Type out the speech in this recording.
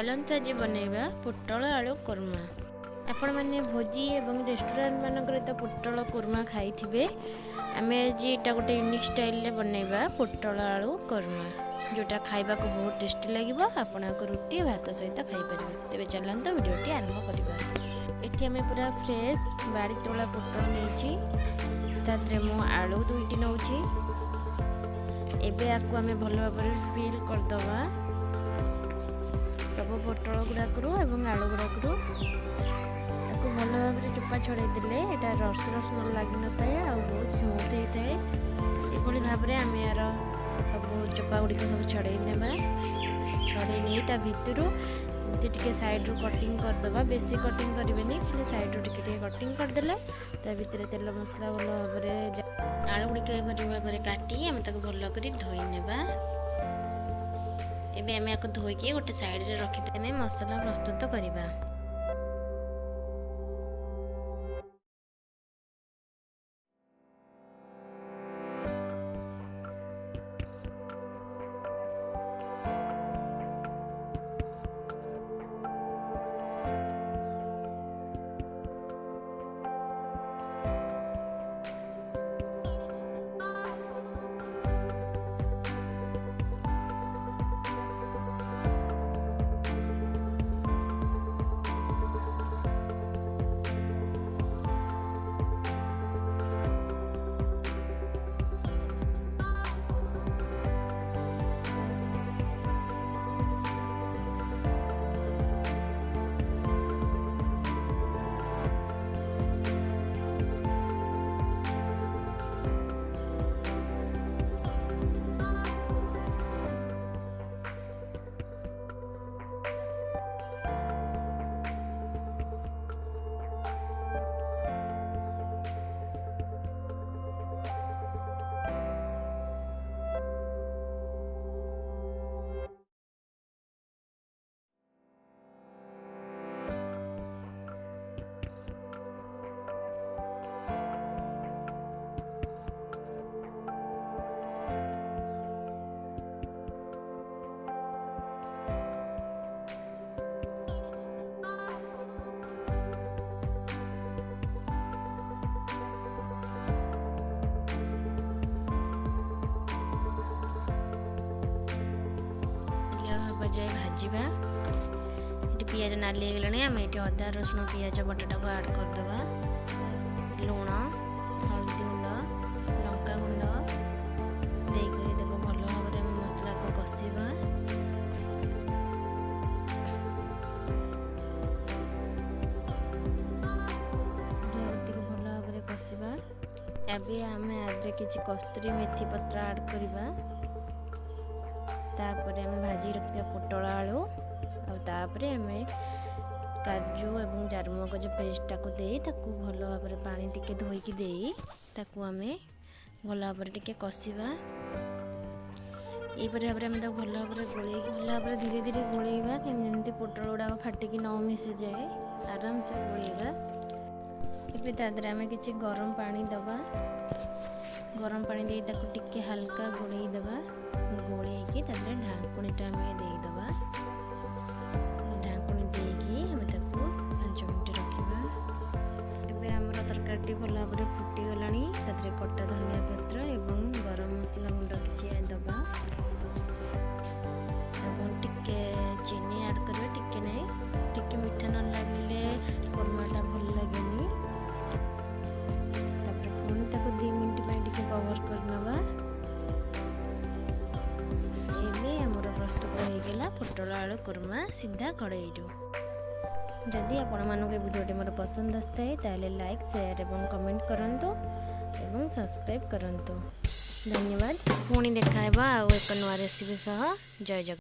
चलते आज बनैबा पोटल आलू कुर्मा। आपण मैंने भोजी एवं रेस्टोरेंट मानकर तो पोटल कुर्मा खाई थे। आम आज यहाँ गोटे यूनिक स्टाइल बनैबा पोटल आलू कुर्मा जोटा खाइबा को बहुत टेस्टी लगे। आपण रुटी भात सहित खाईपर। तेज चलते भिडियोटी आरंभ करवा। ये आम पूरा फ्रेश बाड़ी तोला पोटल नहीं मु आलू 2टी नौची। एबे आपको आम भल भाव फिल करदबा सब पोटल गुड़ाक एवं आलू गुड़ाक भल भाव चोपा छड़े देले यहाँ रस रस मन लगी न था आ बहुत स्मूथ होता है। ये भाव में आम यार सब चोपा गुड़िक सब छड़े देवा। छड़े नहीं भितर टी साइड रू कटिंग करदे। बेसी कटिंग करें खाली साइड रू टी कटिंग करदे भितर तेल मसला भल भाव आलू गुड़िक भाव काटी आम भल कर धोई नेबा। एबे आम या धोईकी गोटे साइड रे रखी मसला प्रस्तुत करवा। बजाय भाजवा ये पियाज नाली गलानी आम ये अदा रसुण पियाज बटाटा को ऐड करदे। लुण हल्दी गुंड लंका गुंड देकर देखो भल भाव मसला को कषा। भल भाव कषा। एबे आम आज किसी कस्तूरी मेथी पत्र ऐड करवा। तापर आम भाजी रखा पोटल आलू आउे आम काजू एवं चारमगज पेस्टा को दे भल भाव पानी टिके धोईकी दे आम भल भाव टिके कषा। यहीपर भाव में भल भाव गोल भल भाव धीरे धीरे गोलैबा जमी पोटल गुड़ाक फाटिकी न मिसी जाए आराम से गोलैबा। ये तादर आम किसी गरम पानी दबा। गरम पानी दे टिके हल्का गोलई दबा। गोलैकी ढाकुणीटा आम देदबा। ढाकुणी देकी आम 5 मिनट रखा। आमर तरकारी भल भाव फुटी गला। कटा धनिया पत्र एवं गरम मसला गुंड किसी दबा। टिके चीनी ऐड करवा टिके नहीं टिके मीठा न लगे कुर्माटा भल लगे। पुणी 2 मिनट टिके कवर करनवा। प्रस्तुत होगा पोटल आलू कुर्मा सीधा कड़ाई। जदि आपण मानक वीडियोटी मोर पसंद आए ताले लाइक शेयर एवं कमेंट करंतु एवं सब्सक्राइब करंतु। धन्यवाद। पुणी देखा एक नवा रेसिपी सह। जय जगन्नाथ।